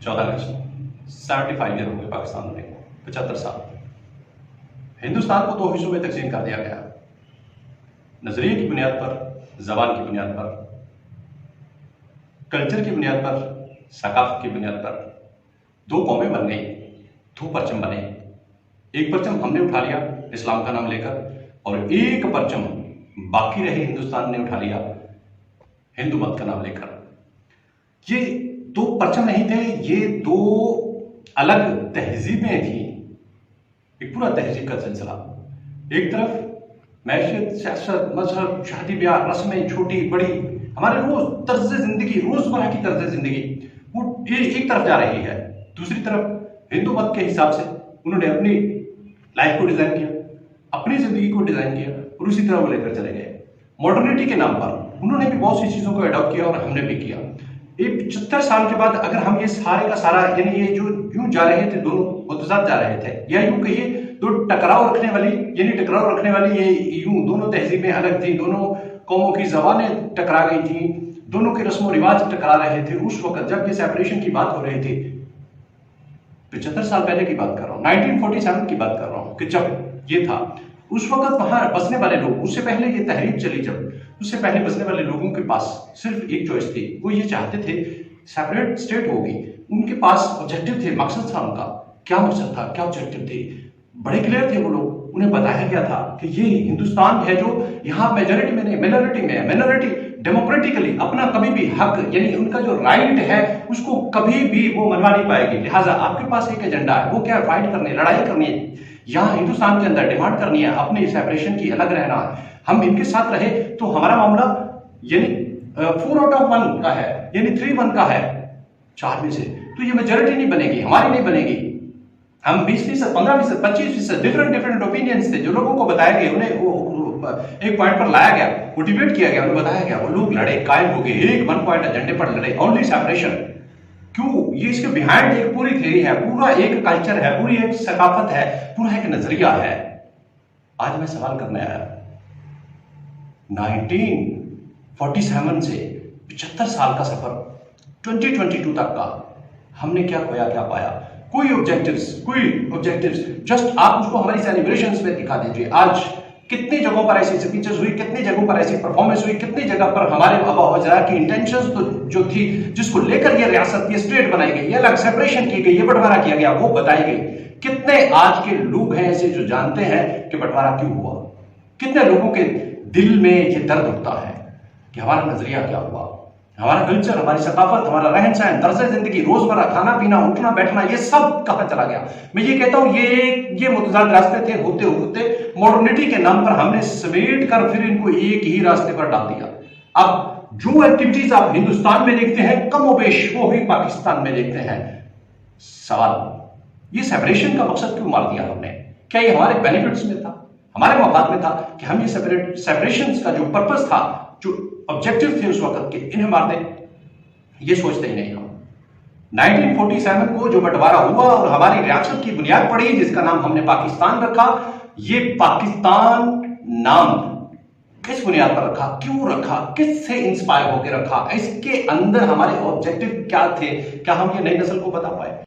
14 अगस्त 75 year हो गए पाकिस्तान में, 75 साल। हिंदुस्तान को 2 हिस्सों में तकसीम कर दिया गया, नजरिए की बुनियाद पर, जबान की बुनियाद पर, कल्चर की बुनियाद पर, सकाफत की बुनियाद पर। 2 कौमें बन गई, 2 परचम बने। एक परचम हमने उठा लिया इस्लाम का नाम लेकर, और एक परचम बाकी रहे हिंदुस्तान ने उठा लिया हिंदू मत का नाम लेकर। ये 2 परचम नहीं थे, ये 2 अलग तहजीबें थी, एक पूरा तहजीब का सिलसिला। एक तरफ मैशियत, सियासत, मजहब, शादी ब्याह, रस्में, छोटी बड़ी, हमारे रोज तर्ज जिंदगी, रोजमर्रा की तर्ज जिंदगी वो एक तरफ जा रही है। दूसरी तरफ हिंदू मत के हिसाब से उन्होंने अपनी लाइफ को डिजाइन किया, अपनी जिंदगी को डिजाइन किया, और उसी तरह वो लेकर चले गए। मॉडर्निटी के नाम पर उन्होंने भी बहुत सी चीजों को अडॉप्ट किया, और हमने भी किया। एक 75 साल के बाद अगर हम ये सारे का सारा, यानी ये जो यूं जा रहे थे, दोनों मुतजाद जा रहे थे, या यूं कहिए 2 टकराव रखने वाली, यानी टकराव रखने वाली, ये यूं दोनों तहजीबें अलग थी, दोनों कौमों की जबानें टकरा गई थी, दोनों के रस्म रिवाज टकरा रहे थे। उस वक्त जब ये सेपरेशन की बात हो रही थी, 75 साल पहले की बात कर रहा हूँ, 1947 की बात कर रहा हूँ, कि जब ये था, उस वक्त वहां बसने वाले लोग, उससे पहले ये तहरीक चली, जब उससे पहले बसने वाले लोगों के पास सिर्फ एक चॉइस थी, वो ये चाहते थे सेपरेट स्टेट होगी। उनके पास ऑब्जेक्टिव थे, मकसद था उनका। क्या मकसद था, क्या ऑब्जेक्टिव थे, बड़े क्लियर थे वो लोग। उन्हें बताया गया था कि ये हिंदुस्तान है जो यहाँ मेजॉरिटी में नहीं, मिनोरिटी में है। मिनोरिटी डेमोक्रेटिकली अपना कभी भी हक, यानी उनका जो राइट है, उसको कभी भी वो मनवा नहीं पाएगी। लिहाजा आपके पास एक एजेंडा है, वो क्या है, फाइट करनी है, लड़ाई करनी है, यहाँ हिंदुस्तान के अंदर डिमांड करनी है, अपनी सेपरेशन की, अलग रहना है। हम इनके साथ रहे तो हमारा मामला यानी 4 आउट ऑफ 1 का है, यानी 3-1 का है, 4 में से, तो ये मेजॉरिटी नहीं बनेगी, हमारी नहीं बनेगी। हम 20%, 15%, 25% डिफरेंट ओपिनियंस थे जो लोगों को बताया गया, उन्हें एक पॉइंट पर लाया गया, मोटिवेट किया गया, उन्हें बताया गया, वो लोग लड़े, कायम हो गए, एक 1 पॉइंट एजेंडे पर लड़े, ओनली सेपरेशन। क्यों? ये इसके बिहाइंड एक पूरी थ्योरी है, पूरा एक कल्चर है, पूरी एक सकाफत है, पूरा एक नजरिया है। आज मैं सवाल करने आया, 1947 से 75 साल का सफर, 2022 तक का, हमने क्या खोया, क्या पाया? कोई ऑब्जेक्टिव्स जस्ट आप उसको हमारी सेलिब्रेशंस में दिखा दीजिए। आज कितनी जगहों पर ऐसी स्पीचेस हुई, कितनी जगहों पर ऐसी परफॉर्मेंस हुई, कितनी जगह पर हमारे आबा वज़रा की इंटेंशंस तो जो थी, जिसको लेकर ये रियासत, ये स्टेट बनाई गई, ये अलग सेपरेशन की गई, ये बंटवारा किया गया, वो बताई गई। कितने आज के लोग हैं ऐसे जो जानते हैं कि बंटवारा क्यों हुआ? कितने लोगों के दिल में ये दर्द उठता है कि हमारा नजरिया क्या हुआ, हमारा कल्चर, हमारी सकाफत, हमारा रहन सहन, तर्ज जिंदगी, रोजमर्रा खाना पीना, उठना बैठना, ये सब कहां चला गया? मैं ये कहता हूं ये मुतजाद रास्ते थे, होते होते मॉडर्निटी के नाम पर हमने समेट कर फिर इनको एक ही रास्ते पर डाल दिया। अब जो एक्टिविटीज आप हिंदुस्तान में देखते हैं, कमोबेश वो भी पाकिस्तान में देखते हैं। सवाल, ये सेपरेशन का मकसद क्यों मार दिया हमने? क्या ये हमारे बेनिफिट्स में था, हमारे मफाद में था कि हम ये सेपरेशन का जो पर्पस था, जो ऑब्जेक्टिव थे उस वक्त के, इन्हें मार दें? ये सोचते ही नहीं हम। 1947 को जो बंटवारा हुआ और हमारी रियासत की बुनियाद पड़ी, जिसका नाम हमने पाकिस्तान रखा, ये पाकिस्तान नाम किस बुनियाद पर रखा, क्यों रखा, किससे इंस्पायर होकर रखा, इसके अंदर हमारे ऑब्जेक्टिव क्या थे? क्या हम ये नई नस्ल को बता पाए?